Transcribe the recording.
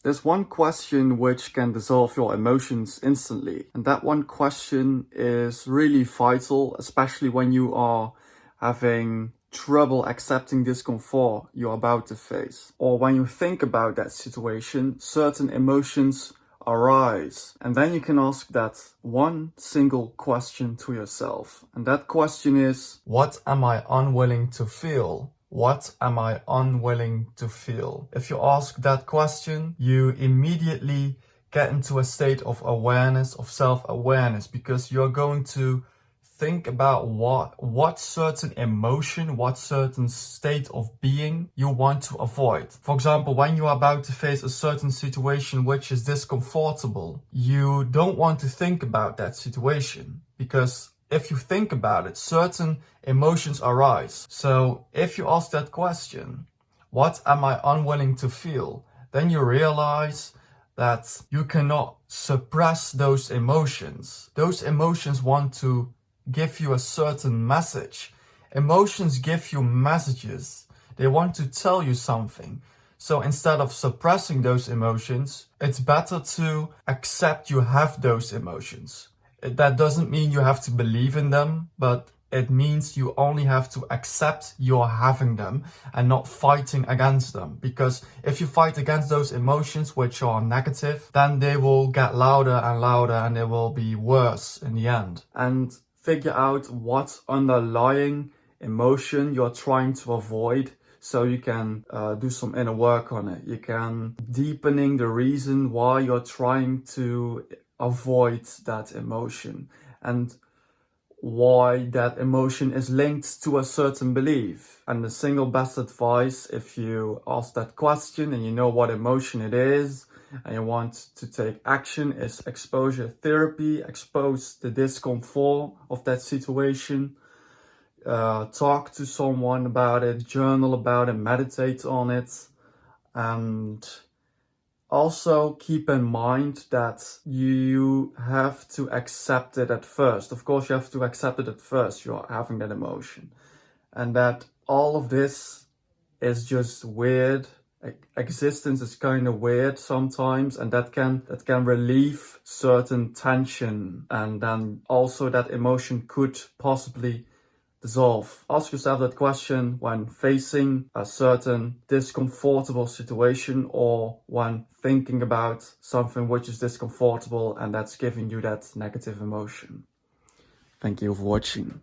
There's one question which can dissolve your emotions instantly, and that one question is really vital, especially when you are having trouble accepting discomfort you're about to face. Or when you think about that situation, certain emotions arise. And then you can ask that one single question to yourself. And that question is, what am I unwilling to feel? What am I unwilling to feel? If you ask that question, you immediately get into a state of awareness, of self-awareness, because you're going to think about what certain emotion, what certain state of being you want to avoid. For example, when you are about to face a certain situation which is discomfortable, you don't want to think about that situation, because if you think about it, certain emotions arise. So if you ask that question, what am I unwilling to feel? Then you realize that you cannot suppress those emotions. Those emotions want to give you a certain message. Emotions give you messages. They want to tell you something. So instead of suppressing those emotions, it's better to accept you have those emotions. That doesn't mean you have to believe in them, but it means you only have to accept you're having them and not fighting against them. Because if you fight against those emotions which are negative, then they will get louder and louder and they will be worse in the end. And figure out what underlying emotion you're trying to avoid, so you can do some inner work on it. You can deepening the reason why you're trying to avoid that emotion and why that emotion is linked to a certain belief. And the single best advice, if you ask that question and you know what emotion it is and you want to take action, is exposure therapy. Expose the discomfort of that situation. Talk to someone about it, journal about it, meditate on it, and also keep in mind that you have to accept it at first. Of course, you have to accept it at first. You're having that emotion, and that all of this is just weird. Existence is kind of weird sometimes, and that can relieve certain tension, and then also that emotion could possibly dissolve. Ask yourself that question when facing a certain discomfortable situation, or when thinking about something which is discomfortable and that's giving you that negative emotion. Thank you for watching.